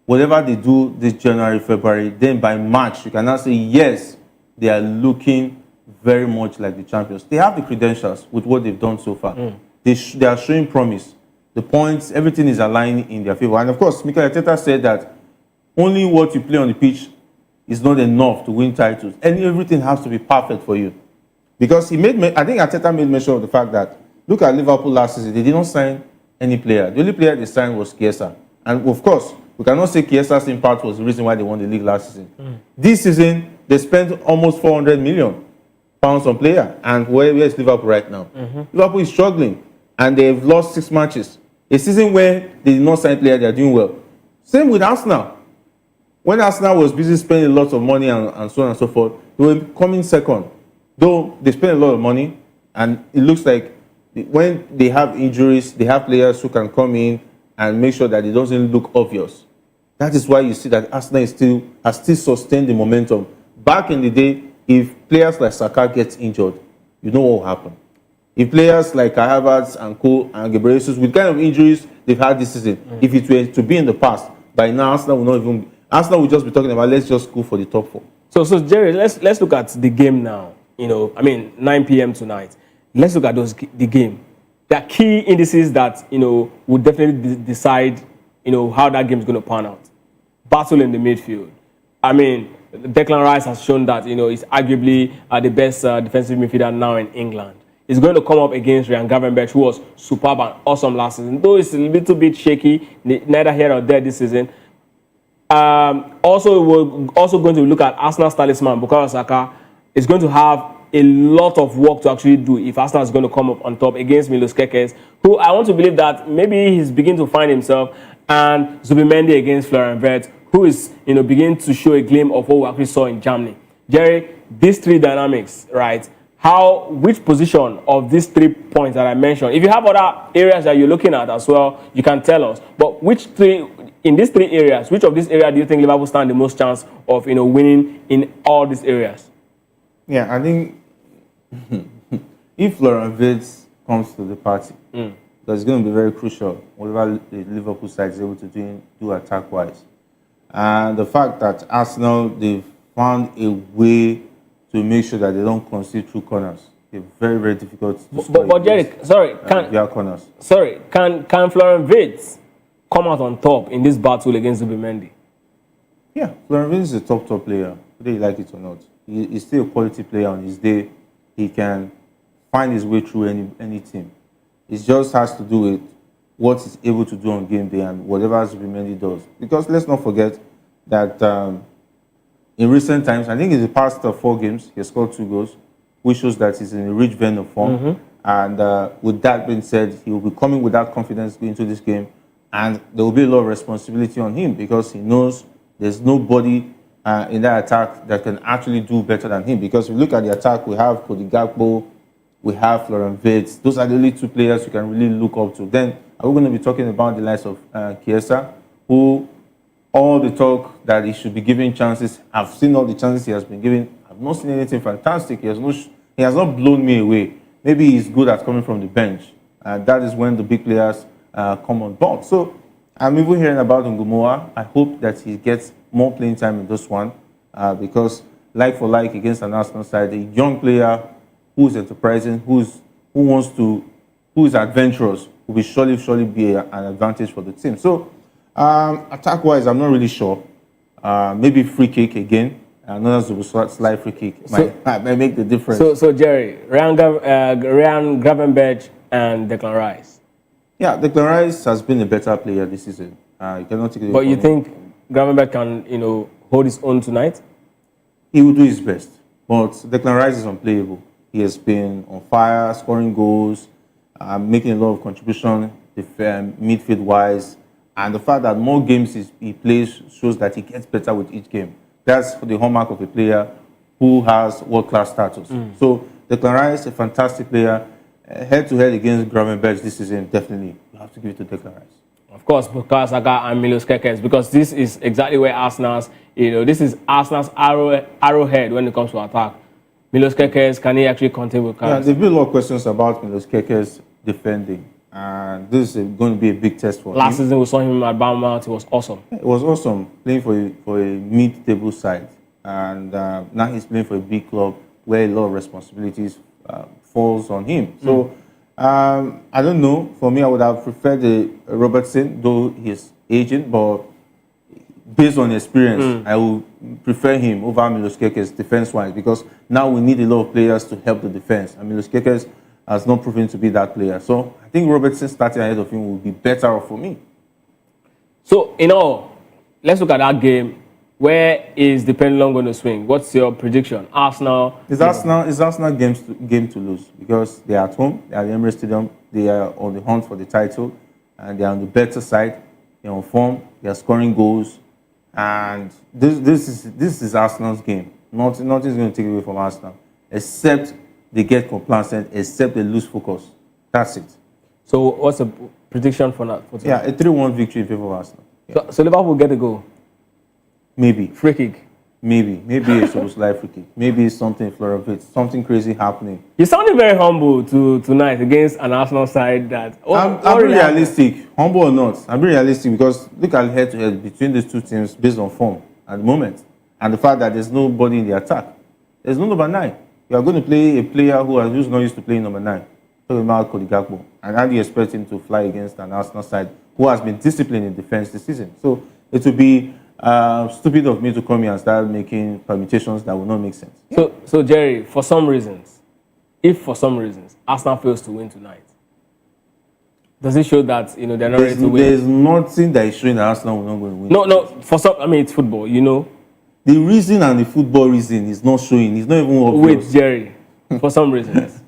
whatever they do this January, February, then by March, you can now say, yes, they are looking very much like the champions. They have the credentials with what they've done so far. They are showing promise. The points, everything is aligning in their favor. And of course, Mikel Arteta said that only what you play on the pitch is not enough to win titles. And everything has to be perfect for you. Because I think Arteta made mention of the fact that, look at Liverpool last season, they did not sign any player. The only player they signed was Chiesa. And of course, we cannot say Chiesa's impact was the reason why they won the league last season. This season, they spent almost £400 million on player. And where is Liverpool right now? Liverpool is struggling. And they've lost 6 matches. A season where they did not sign player, they are doing well. Same with Arsenal. When Arsenal was busy spending lots of money and so on and so forth, they were coming second. Though they spend a lot of money, and it looks like when they have injuries, they have players who can come in and make sure that it doesn't look obvious. That is why you see that Arsenal has still sustained the momentum. Back in the day, if players like Saka get injured, you know what will happen. If players like Havertz and Co and Gabriel Jesus, with kind of injuries they've had this season, if it were to be in the past, by now Arsenal will just be talking about let's just go for the top 4. So Jerry, let's look at the game now. 9 p.m. tonight. Let's look at the game. There are key indices that would definitely decide how that game is going to pan out. Battle in the midfield. Declan Rice has shown that he's arguably the best defensive midfielder now in England. He's going to come up against Ryan Gravenberch, who was superb and awesome last season. Though it's a little bit shaky, neither here or there this season. Also, we're also going to look at Arsenal's talisman, Bukayo Saka. Is going to have a lot of work to actually do if Arsenal is going to come up on top against Milos Kekes, who I want to believe that maybe he's beginning to find himself, and Zubimendi against Florian Wirtz, who is beginning to show a glimpse of what we actually saw in Germany. Jerry, these 3 dynamics, right? Which position of these 3 points that I mentioned, if you have other areas that you're looking at as well, you can tell us. But in these 3 areas, which of these areas do you think Liverpool stand the most chance of winning in all these areas? Yeah, I think If Florian Wirtz comes to the party, that's going to be very crucial, whatever the Liverpool side is able to do attack-wise. And the fact that Arsenal, they've found a way to make sure that they don't concede through corners. They're very, very difficult to score. But Jerry, corners. Can Florian Wirtz come out on top in this battle against Zubimendi? Yeah, Florian Wirtz is a top player, whether you like it or not. He's still a quality player on his day. He can find his way through any team. It just has to do with what he's able to do on game day and whatever Zubimendi does. Because let's not forget that in recent times, I think in the past 4 games, he has scored 2 goals, which shows that he's in a rich vein of form. And with that being said, he will be coming with that confidence into this game. And there will be a lot of responsibility on him because he knows there's nobody in that attack that can actually do better than him. Because if you look at the attack, we have Cody Gakpo, we have Florian Wirtz. Those are the only 2 players you can really look up to. Then are we going to be talking about the likes of Chiesa, who all the talk that he should be giving chances. I've seen all the chances he has been given. I've not seen anything fantastic. He has not blown me away. Maybe he's good at coming from the bench. That is when the big players come on board. So I'm even hearing about Ngumoa. I hope that he gets more playing time in this one because like for like against an Arsenal side, a young player who is enterprising, who is adventurous, will surely be an advantage for the team. So attack-wise, I'm not really sure. Maybe free kick again. Another slight free kick might make the difference. So Jerry, Ryan Gravenberch and Declan Rice. Yeah, Declan Rice has been a better player this season. You cannot take it. But you think Gravenberch can, hold his own tonight? He will do his best. But Declan Rice is unplayable. He has been on fire, scoring goals, making a lot of contribution midfield-wise. And the fact that more games he plays shows that he gets better with each game. That's the hallmark of a player who has world-class status. So Declan Rice, a fantastic player. Head-to-head against Gravenberch this season, definitely. You have to give it to Declan Rice. Of course, Bukayo Saka and Milos Kerkez, because this is exactly where Arsenal's, this is Arsenal's arrowhead when it comes to attack. Milos Kerkez, can he actually contain Bukayo? Yeah, there's been a lot of questions about Milos Kerkez defending. And this is going to be a big test for him. Last season, we saw him at Bournemouth. It was awesome. It was awesome playing for a mid-table side. And now he's playing for a big club where a lot of responsibilities falls on him. So, I don't know. For me, I would have preferred Robertson, though he's aging. But based on experience, I would prefer him over Milos Kerkez defense-wise because now we need a lot of players to help the defense. And Milos Kerkez has not proven to be that player. So I think Robertson starting ahead of him will be better for me. So, let's look at that game. Where is the pendulum going to swing? What's your prediction? Arsenal? It's Arsenal game to lose because they are at home. They are at the Emirates Stadium. They are on the hunt for the title. And they are on the better side. They are on form. They are scoring goals. And this is Arsenal's game. Nothing's going to take away from Arsenal. Except they get complacent, except they lose focus. That's it. So what's the prediction for that? Yeah, a 3-1 victory in favor of Arsenal. Yeah. So Liverpool will get a goal? Maybe. Free kick? Maybe it's a slight free kick. Maybe it's something Florian Wirtz, something crazy happening. You sounded very humble tonight against an Arsenal side that... I'm being realistic, humble or not. I'm being realistic because look at head-to-head between these two teams based on form at the moment. And the fact that there's nobody in the attack. There's no number 9. You are going to play a player who's not used to playing number 9. Talking about Cody Gakpo. And how do you expect him to fly against an Arsenal side who has been disciplined in defense this season? So it would be stupid of me to come here and start making permutations that will not make sense. So Jerry, if for some reasons, Arsenal fails to win tonight, does it show that they're not ready to win? There's nothing that is showing that Arsenal will not going to win. No. It's football. The reason and the football reason is not showing. It's not even obvious. Wait, Jerry. For some reasons,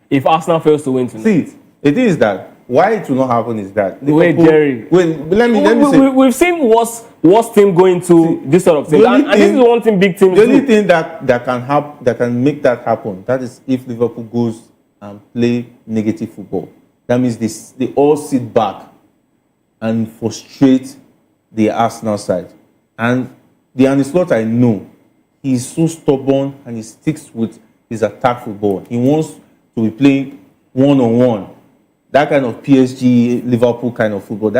if Arsenal fails to win tonight, see, the thing is that why it will not happen is that Wait, Jerry. Let me say. We've seen worst team going to this sort of thing, and this is one thing big teams do. The only thing that can make that happen, that is if Liverpool goes and play negative football. That means they all sit back and frustrate the Arsenal side. And the Arne Slot, I know, he's so stubborn and he sticks with is attack football. He wants to be playing one-on-one. That kind of PSG, Liverpool kind of football.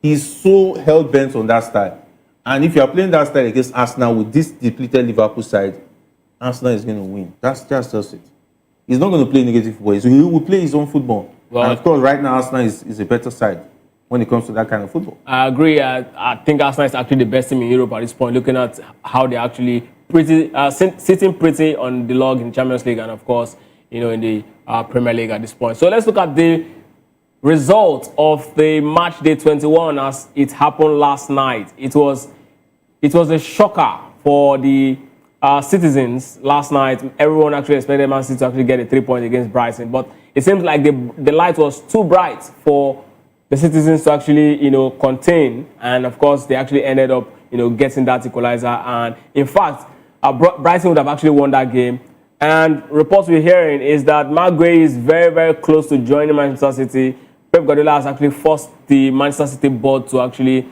He's so hell-bent on that style. And if you are playing that style against Arsenal with this depleted Liverpool side, Arsenal is going to win. That's just it. He's not going to play negative football. He will play his own football. Well, and of course, right now, Arsenal is a better side when it comes to that kind of football. I agree. I think Arsenal is actually the best team in Europe at this point, looking at how they're actually sitting pretty on the log in Champions League and, of course, in the Premier League at this point. So let's look at the result of the match day 21 as it happened last night. It was a shocker for the citizens last night. Everyone actually expected Man City to actually get a 3 point against Brighton, but it seems like the light was too bright for the citizens to actually contain, and of course they actually ended up getting that equalizer. And in fact, Brighton would have actually won that game. And reports we're hearing is that Mark Gray is very, very close to joining Manchester City. Pep Guardiola has actually forced the Manchester City board to actually,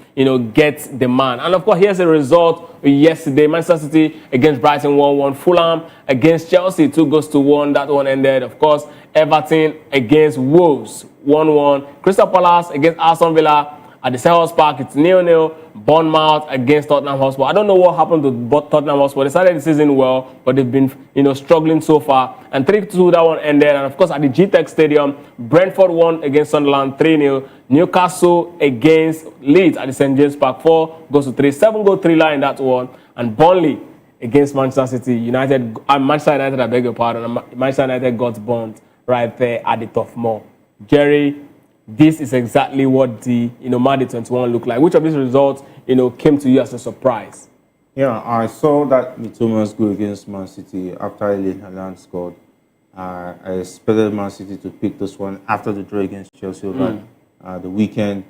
get the man. And of course, here's the result yesterday. Manchester City against Brighton 1-1. Fulham against Chelsea 2-1. That one ended. Of course, Everton against Wolves 1-1. Crystal Palace against Aston Villa at the Selhurst Park. It's 0-0. Bournemouth against Tottenham Hotspur. I don't know what happened to Tottenham Hotspur. They started the season well, but they've been, struggling so far. And 3-2, that one ended. And of course, at the GTEC Stadium, Brentford won against Sunderland 3-0. Newcastle against Leeds at the St. James Park 4-3. 7-goal thriller in that one. And Burnley against Manchester City. Manchester United, I beg your pardon. Manchester United got burnt right there at the Turf Moor. Jerry, this is exactly what the Monday 21 looked like. Which of these results came to you as a surprise? Yeah, I saw that Mitoma goal against Man City after Erling Haaland scored. I expected Man City to pick this one after the draw against Chelsea over the weekend.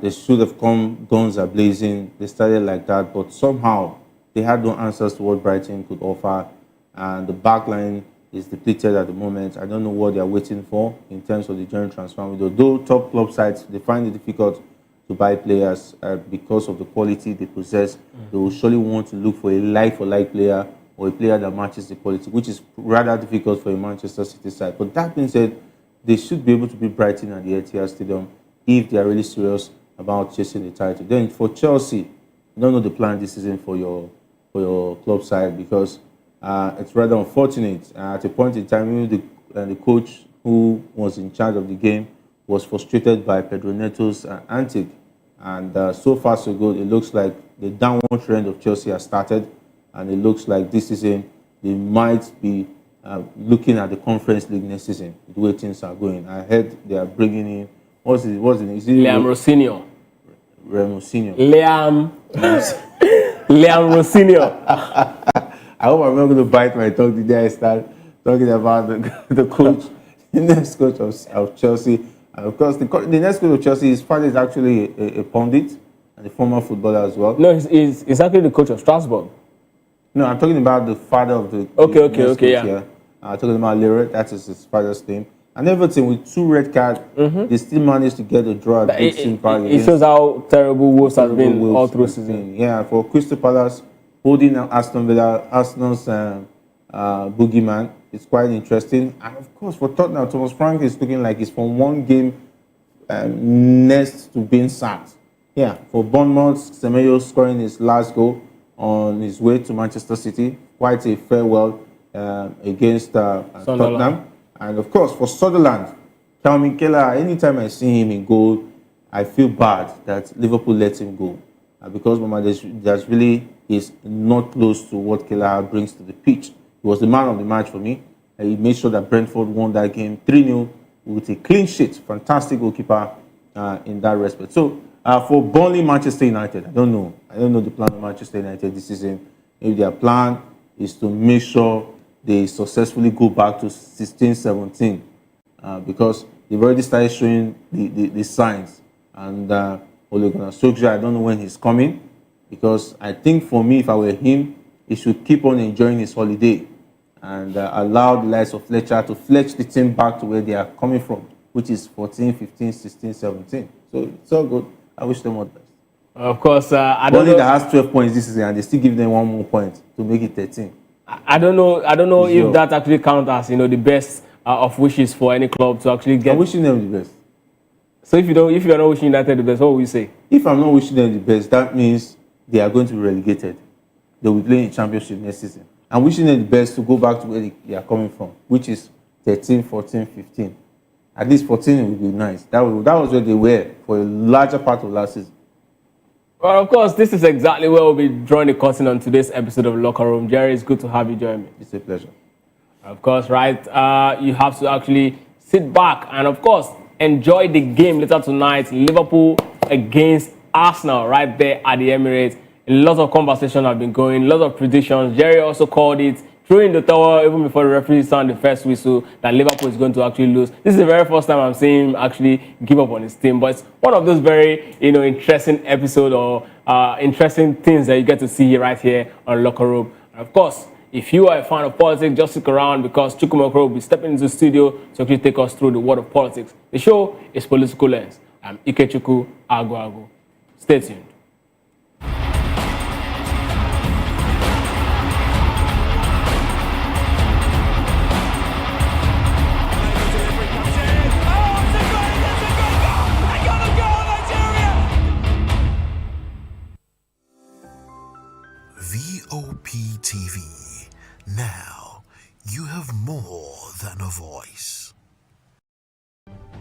They should have come guns a-blazing. They started like that, but somehow they had no answers to what Brighton could offer. And the back line is depleted at the moment. I don't know what they are waiting for in terms of the January transfer window. Though top club sides, they find it difficult to buy players because of the quality they possess. They will surely want to look for a like-for-like player or a player that matches the quality, which is rather difficult for a Manchester City side. But that being said, they should be able to beat Brighton at the Etihad Stadium if they are really serious about chasing the title. Then for Chelsea, I don't know the plan this season for your club side because it's rather unfortunate. At a point in time, the coach who was in charge of the game was frustrated by Pedro Neto's antic. And so far, so good. It looks like the downward trend of Chelsea has started. And it looks like this season, they might be looking at the Conference League next season, the way things are going. I heard they are bringing in, what's it? Liam Rosinio. Liam Rosinio. I hope I'm not going to bite my tongue the day I start talking about the coach, the next coach of Chelsea. And of course, the next coach of Chelsea, his father is actually a pundit and a former footballer as well. No, he's actually the coach of Strasbourg. No, I'm talking about the father of the Okay, yeah. I'm talking about Leret, that is his father's name. And Everton, with 2 red cards, they still managed to get a draw at Dixon Park. It shows how terrible Wolves has been all through season. Yeah, for Crystal Palace, holding Aston Villa, Arsenal's boogeyman. It's quite interesting. And of course, for Tottenham, Thomas Frank is looking like he's from one game next to being sacked. Yeah, for Bournemouth, Semenyo scoring his last goal on his way to Manchester City. Quite a farewell against Tottenham. And of course, for Sunderland, Calvin Keller, anytime I see him in goal, I feel bad that Liverpool let him go. Because Mama really is not close to what Keller brings to the pitch. He was the man of the match for me. He made sure that Brentford won that game 3-0 with a clean sheet. Fantastic goalkeeper in that respect. So for Burnley, Manchester United, I don't know the plan of Manchester United this season. Maybe their plan is to make sure they successfully go back to 16-17 because they've already started showing the signs. And Ole Gunnar Solskjaer, I don't know when he's coming, because I think for me, if I were him, he should keep on enjoying his holiday and allow the likes of Fletcher to fletch the team back to where they are coming from, which is 14, 15, 16, 17. So it's all good. I wish them all the best. Of course, I don't know. That has 12 points this season, and they still give them 1 more point to make it 13. I don't know Sure. if that actually counts as, the best of wishes for any club to actually get. I'm wishing them the best. So if you're not wishing United the best, what will you say? If I'm not wishing them the best, that means they are going to be relegated. They will play in Championship next season. I'm wishing them the best to go back to where they are coming from, which is 13, 14, 15. At least 14 would be nice. That was where they were for a larger part of last season. Well, of course, this is exactly where we'll be drawing the curtain on today's episode of Locker Room. Jerry, it's good to have you join me. It's a pleasure. Of course, right? You have to actually sit back and, of course, enjoy the game later tonight. Liverpool against Arsenal right there at the Emirates. A lot of conversation have been going, a lot of predictions. Jerry also called it, threw in the towel even before the referee sounded the first whistle, that Liverpool is going to actually lose. This is the very first time I'm seeing him actually give up on his team. But it's one of those very, interesting episodes or interesting things that you get to see right here on Locker Room. And of course, if you are a fan of politics, just stick around because Chukwumeka will be stepping into the studio to actually take us through the world of politics. The show is Political Lens. I'm Ikechukwu Agu. Stay tuned. VOP TV. Now you have more than a voice.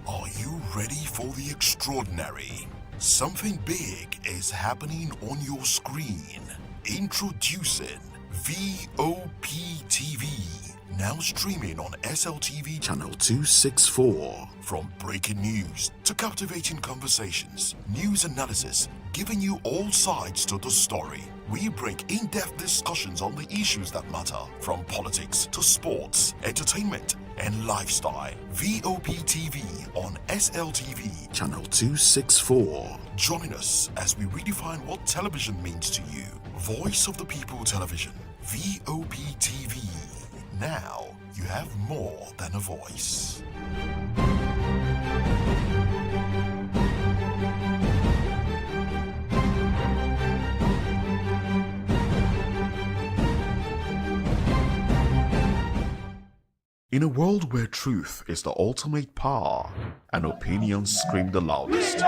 Are you ready for the extraordinary? Something big is happening on your screen. Introducing VOP TV. Now streaming on SLTV channel 264. From breaking news to captivating conversations, news analysis, giving you all sides to the story. We bring in-depth discussions on the issues that matter, from politics to sports, entertainment, and lifestyle. VOP TV on SLTV channel 264. Join us as we redefine what television means to you. Voice of the People Television, VOP TV. Now you have more than a voice. In a world where truth is the ultimate power and opinions scream the loudest,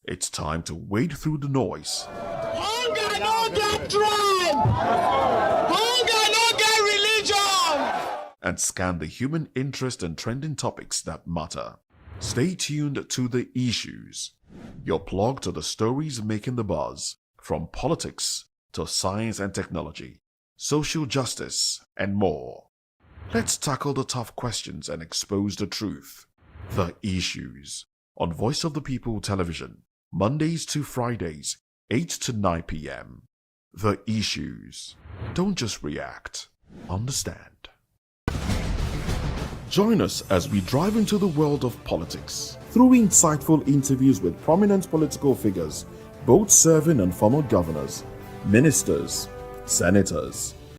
it's time to wade through the noise Hunger no get tribe! Hunger no get religion! and scan the human interest and trending topics that matter. Stay tuned to The Issues, your plug to the stories making the buzz, from politics to science and technology, social justice, and more. Let's tackle the tough questions and expose the truth. The Issues on Voice of the People Television, Mondays to Fridays, 8 to 9 p.m. The Issues. Don't just react, understand. Join us as we drive into the world of politics through insightful interviews with prominent political figures, both serving and former governors, ministers, senators,